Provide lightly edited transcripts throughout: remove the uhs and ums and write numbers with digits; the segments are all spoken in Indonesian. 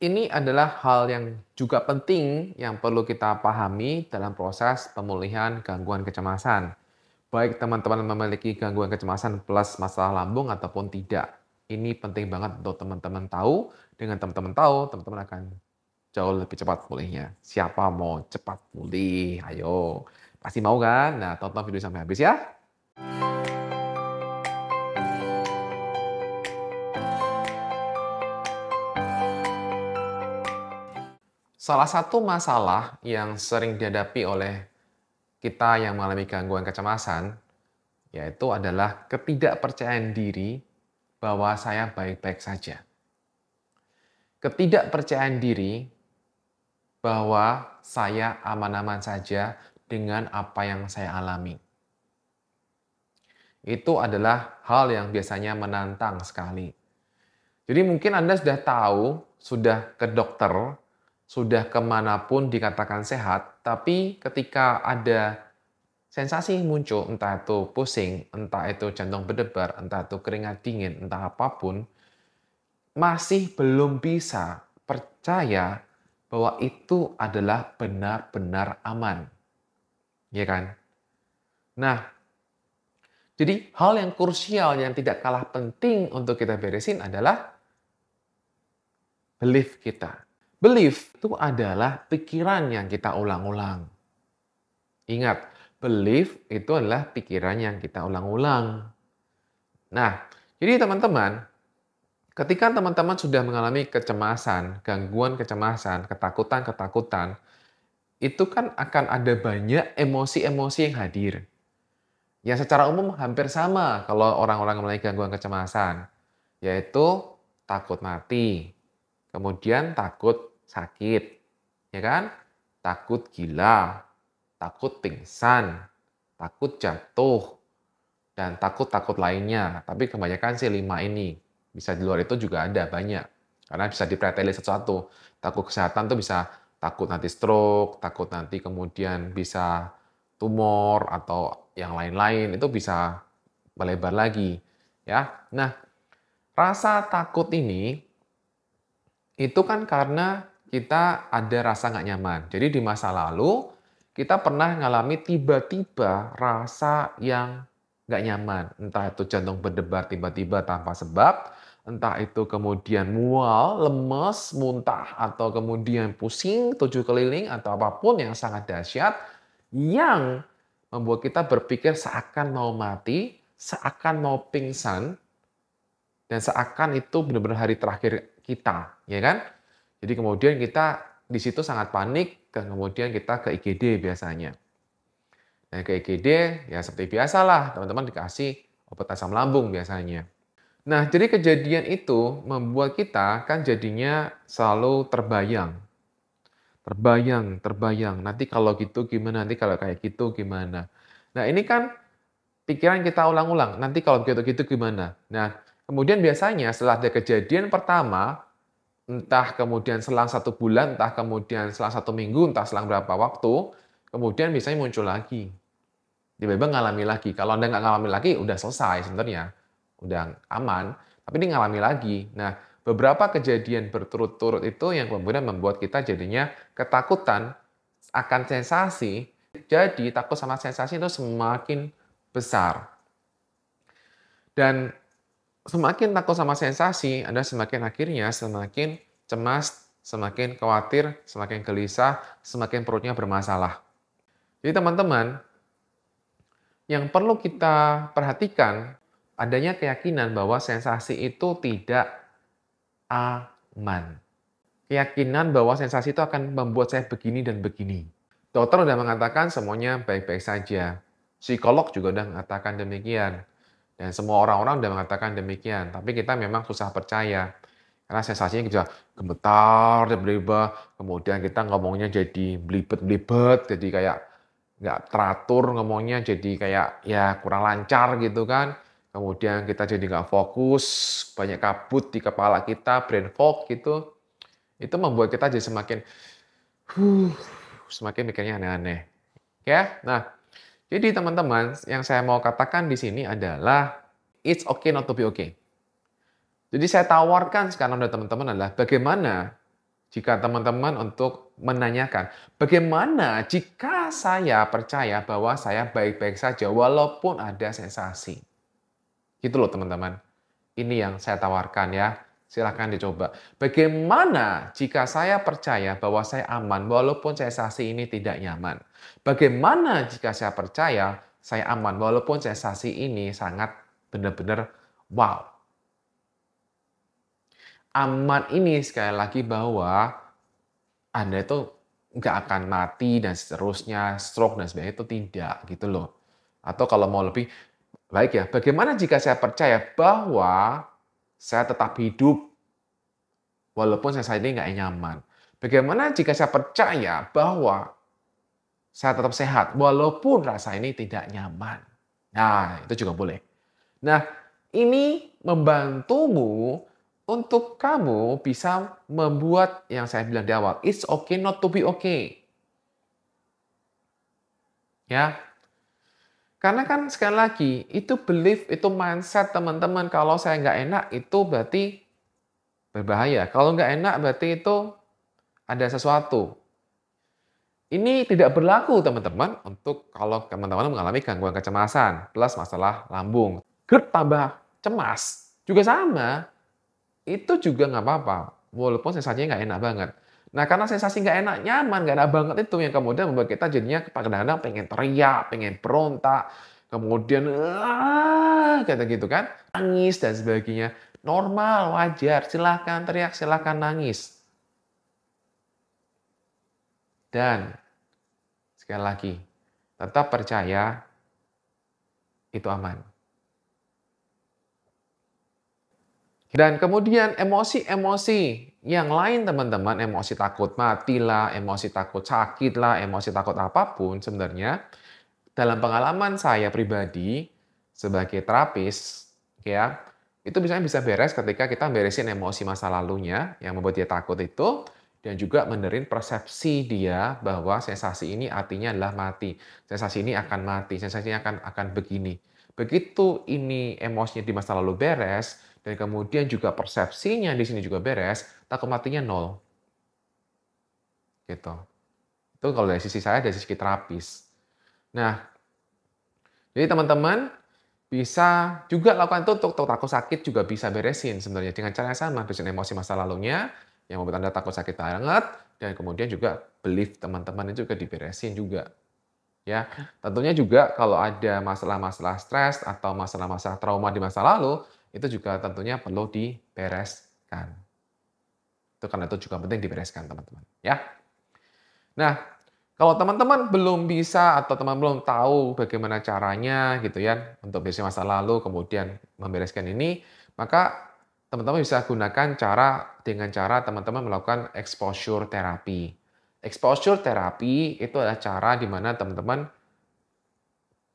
Ini adalah hal yang juga penting yang perlu kita pahami dalam proses pemulihan gangguan kecemasan. Baik teman-teman memiliki gangguan kecemasan plus masalah lambung ataupun tidak. Ini penting banget untuk teman-teman tahu. Dengan teman-teman tahu, teman-teman akan jauh lebih cepat pulihnya. Siapa mau cepat pulih? Ayo. Pasti mau kan? Nah, tonton video sampai habis ya. Salah satu masalah yang sering dihadapi oleh kita yang mengalami gangguan kecemasan, yaitu adalah ketidakpercayaan diri bahwa saya baik-baik saja. Ketidakpercayaan diri bahwa saya aman-aman saja dengan apa yang saya alami. Itu adalah hal yang biasanya menantang sekali. Jadi mungkin Anda sudah tahu, sudah ke dokter, sudah kemanapun dikatakan sehat, tapi ketika ada sensasi muncul, entah itu pusing, entah itu jantung berdebar, entah itu keringat dingin, entah apapun, masih belum bisa percaya bahwa itu adalah benar-benar aman. Ya kan? Nah, jadi hal yang krusial yang tidak kalah penting untuk kita beresin adalah belief kita. Belief itu adalah pikiran yang kita ulang-ulang. Ingat, belief itu adalah pikiran yang kita ulang-ulang. Nah, jadi teman-teman, ketika teman-teman sudah mengalami kecemasan, gangguan kecemasan, ketakutan-ketakutan, itu kan akan ada banyak emosi-emosi yang hadir. Yang secara umum hampir sama kalau orang-orang yang memiliki gangguan kecemasan, yaitu takut mati, kemudian takut sakit, ya kan? Takut gila, takut pingsan, takut jatuh, dan takut-takut lainnya. Tapi kebanyakan sih 5 ini. Bisa di luar itu juga ada banyak. Karena bisa dipreteli satu-satu. Takut kesehatan tuh bisa takut nanti stroke, takut nanti kemudian bisa tumor atau yang lain-lain. Itu bisa melebar lagi. Ya. Nah, rasa takut ini itu kan karena kita ada rasa nggak nyaman. Jadi di masa lalu kita pernah ngalami tiba-tiba rasa yang nggak nyaman. Entah itu jantung berdebar tiba-tiba tanpa sebab, entah itu kemudian mual, lemes, muntah, atau kemudian pusing, 7 keliling, atau apapun yang sangat dahsyat, yang membuat kita berpikir seakan mau mati, seakan mau pingsan, dan seakan itu benar-benar hari terakhir kita, ya kan? Jadi kemudian kita di situ sangat panik, dan kemudian kita ke IGD biasanya. Dan ke IGD, ya seperti biasalah, teman-teman dikasih obat asam lambung biasanya. Nah, jadi kejadian itu membuat kita kan jadinya selalu terbayang. Terbayang, terbayang. Nanti kalau gitu gimana? Nanti kalau kayak gitu gimana? Nah, ini kan pikiran kita ulang-ulang. Nanti kalau begitu-gitu gimana? Nah, kemudian biasanya setelah ada kejadian pertama, entah kemudian selang 1 bulan, entah kemudian selang 1 minggu, entah selang berapa waktu, kemudian biasanya muncul lagi. Tiba-tiba ngalami lagi. Kalau Anda nggak ngalami lagi, udah selesai sebenarnya. Udah aman. Tapi ini ngalami lagi. Nah, beberapa kejadian berturut-turut itu yang kemudian membuat kita jadinya ketakutan akan sensasi. Jadi, takut sama sensasi itu semakin besar. Dan semakin takut sama sensasi, Anda semakin akhirnya semakin cemas, semakin khawatir, semakin gelisah, semakin perutnya bermasalah. Jadi teman-teman, yang perlu kita perhatikan adanya keyakinan bahwa sensasi itu tidak aman. Keyakinan bahwa sensasi itu akan membuat saya begini dan begini. Dokter sudah mengatakan semuanya baik-baik saja. Psikolog juga sudah mengatakan demikian. Dan semua orang-orang sudah mengatakan demikian. Tapi kita memang susah percaya. Karena sensasinya bisa gemetar, tiba-tiba, kemudian kita ngomongnya jadi belibet-belibet, jadi kayak nggak teratur ngomongnya, jadi kayak ya kurang lancar gitu kan. Kemudian kita jadi nggak fokus, banyak kabut di kepala kita, brain fog gitu. Itu membuat kita jadi semakin mikirnya aneh-aneh. Ya, nah, jadi teman-teman, yang saya mau katakan di sini adalah it's okay not to be okay. Jadi saya tawarkan sekarang pada teman-teman adalah bagaimana jika teman-teman untuk menanyakan, bagaimana jika saya percaya bahwa saya baik-baik saja walaupun ada sensasi? Gitu loh teman-teman. Ini yang saya tawarkan ya. Silahkan dicoba. Bagaimana jika saya percaya bahwa saya aman walaupun sensasi ini tidak nyaman? Bagaimana jika saya percaya saya aman walaupun sensasi ini sangat benar-benar wow? Aman ini sekali lagi bahwa Anda itu nggak akan mati dan seterusnya, stroke dan sebagainya itu tidak gitu loh. Atau kalau mau lebih baik ya, bagaimana jika saya percaya bahwa saya tetap hidup walaupun saya saat ini nggak nyaman? Bagaimana jika saya percaya bahwa saya tetap sehat walaupun rasa ini tidak nyaman? Nah, itu juga boleh. Nah, ini membantumu untuk kamu bisa membuat yang saya bilang di awal, it's okay not to be okay. Ya, karena kan sekali lagi, itu belief, itu mindset teman-teman. Kalau saya nggak enak, itu berarti berbahaya. Kalau nggak enak, berarti itu ada sesuatu. Ini tidak berlaku teman-teman untuk kalau teman-teman mengalami gangguan kecemasan plus masalah lambung. GERD tambah cemas juga sama, itu juga nggak apa-apa, walaupun sensasinya nggak enak banget. Nah, karena sensasi nggak enak, nyaman, nggak enak banget itu yang kemudian membuat kita jadinya kadang-kadang pengen teriak, pengen berontak, kemudian, kata gitu kan, nangis dan sebagainya. Normal, wajar, silahkan teriak, silahkan nangis. Dan sekali lagi, tetap percaya itu aman. Dan kemudian emosi-emosi yang lain teman-teman, emosi takut mati lah, emosi takut sakit lah, emosi takut apapun sebenarnya, dalam pengalaman saya pribadi sebagai terapis, ya, itu biasanya bisa beres ketika kita beresin emosi masa lalunya yang membuat dia takut itu, dan juga benerin persepsi dia bahwa sensasi ini artinya adalah mati. Sensasi ini akan mati, sensasi ini akan begini. Begitu ini emosinya di masa lalu beres, dan kemudian juga persepsinya di sini juga beres, takut matinya nol. Gitu. Itu kalau dari sisi saya, dari sisi terapis. Nah, jadi teman-teman bisa juga lakukan itu untuk takut sakit juga bisa beresin sebenarnya dengan cara yang sama, beresin emosi masa lalunya yang membuat Anda takut sakit banget dan kemudian juga belief teman-teman itu juga diberesin juga. Ya, tentunya juga kalau ada masalah-masalah stres atau masalah-masalah trauma di masa lalu, itu juga tentunya perlu dibereskan. Itu karena itu juga penting dibereskan teman-teman, ya. Nah, kalau teman-teman belum bisa atau teman belum tahu bagaimana caranya gitu ya untuk beresin masa lalu kemudian membereskan ini, maka teman-teman bisa gunakan dengan cara teman-teman melakukan exposure therapy. Exposure therapy itu adalah cara di mana teman-teman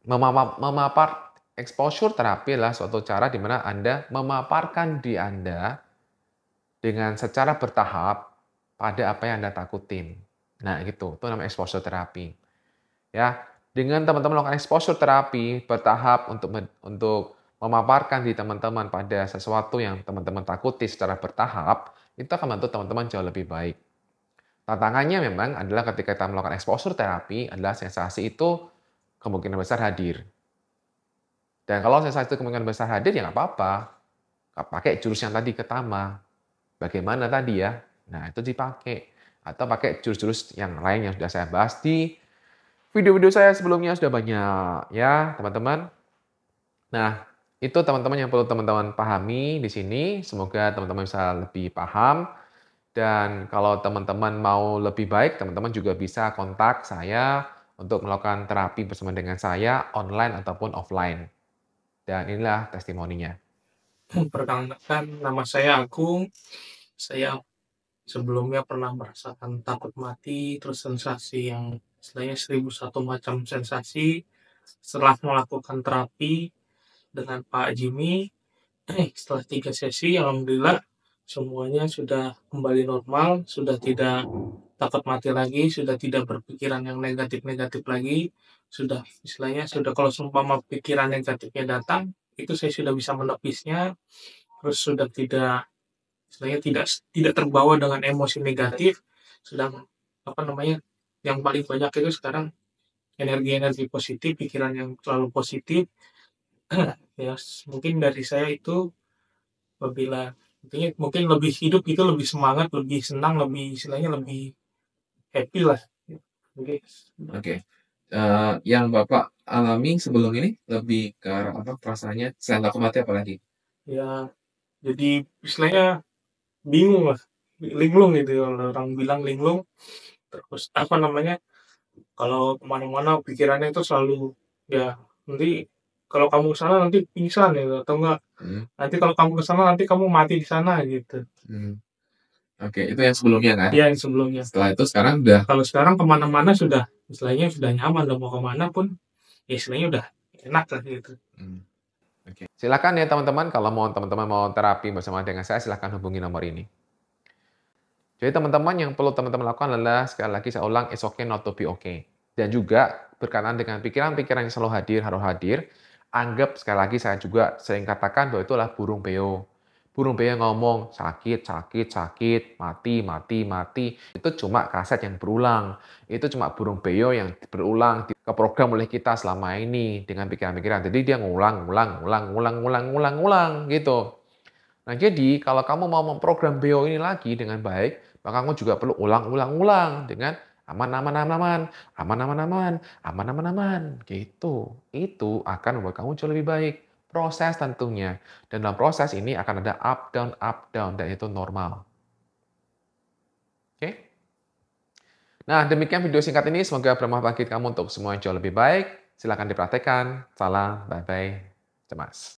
memapar exposure terapi adalah suatu cara di mana Anda memaparkan diri Anda dengan secara bertahap pada apa yang Anda takutin. Nah, gitu. Itu namanya exposure terapi. Ya, dengan teman-teman melakukan exposure terapi bertahap untuk memaparkan di teman-teman pada sesuatu yang teman-teman takuti secara bertahap, itu akan membantu teman-teman jauh lebih baik. Tantangannya memang adalah ketika kita melakukan exposure terapi adalah sensasi itu kemungkinan besar hadir. Dan kalau sensasi itu kemungkinan besar hadir ya nggak apa-apa. Pakai jurus yang tadi ketama. Bagaimana tadi ya? Nah, itu dipakai. Atau pakai jurus-jurus yang lain yang sudah saya bahas di video-video saya sebelumnya sudah banyak ya, teman-teman. Nah, itu teman-teman yang perlu teman-teman pahami di sini. Semoga teman-teman bisa lebih paham. Dan kalau teman-teman mau lebih baik, teman-teman juga bisa kontak saya untuk melakukan terapi bersama dengan saya online ataupun offline. Dan inilah testimoninya. Perkenalkan, nama saya Agung. Saya sebelumnya pernah merasakan takut mati, terus sensasi yang istilahnya 1001 macam sensasi. Setelah melakukan terapi dengan Pak Jimmy, setelah 3 sesi, alhamdulillah semuanya sudah kembali normal, sudah tidak takut mati lagi, sudah tidak berpikiran yang negatif-negatif lagi, sudah istilahnya sudah kalau seumpama pikiran negatifnya datang, itu saya sudah bisa menepisnya, terus sudah tidak istilahnya tidak terbawa dengan emosi negatif, sedang apa namanya, yang paling banyak itu sekarang energi-energi positif, pikiran yang selalu positif. Ya mungkin dari saya itu, apabila intinya mungkin lebih hidup itu lebih semangat, lebih senang, lebih istilahnya lebih happy lah. Oke. Oke. Yang Bapak alami sebelum ini lebih ke arah apa perasaannya? Selain takut mati apa lagi? Ya jadi istilahnya bingung lah, linglung gitu ya, kalau orang bilang linglung. Terus apa namanya, kalau kemana-mana pikirannya itu selalu, ya nanti kalau kamu ke sana nanti pingsan ya, atau enggak Hmm, nanti kalau kamu ke sana nanti kamu mati di sana gitu. hmm. Oke, itu yang sebelumnya kan? Iya yang sebelumnya. Setelah itu sekarang udah Kalau sekarang kemana-mana sudah istilahnya sudah nyaman, udah mau kemana pun ya istilahnya udah enak lah gitu. hmm, oke. Silakan ya teman-teman, kalau teman-teman mau terapi bersama dengan saya, silakan hubungi nomor ini. Jadi teman-teman yang perlu teman-teman lakukan adalah, sekali lagi saya ulang, it's okay not to be okay. Dan juga berkaitan dengan pikiran-pikiran yang selalu hadir, harus hadir, anggap sekali lagi saya juga sering katakan bahwa itu adalah burung beo. Burung beo yang ngomong, sakit, sakit, sakit, mati, mati, mati. Itu cuma kaset yang berulang. Itu cuma burung beo yang berulang, keprogram oleh kita selama ini dengan pikiran-pikiran. Jadi dia ngulang, ngulang, ngulang, ngulang, ngulang, ngulang, ngulang, gitu. Nah, jadi kalau kamu mau memprogram beo ini lagi dengan baik, maka kamu juga perlu ulang-ulang-ulang dengan aman, aman, aman, aman, aman, aman, aman, aman, aman, aman, gitu. Itu akan membuat kamu jauh lebih baik. Proses tentunya. Dan dalam proses ini akan ada up, down, dan itu normal. Oke? Nah, demikian video singkat ini. Semoga bermanfaat bagi kamu untuk semua yang jauh lebih baik. Silakan dipraktekkan. Salam, bye-bye, cemas.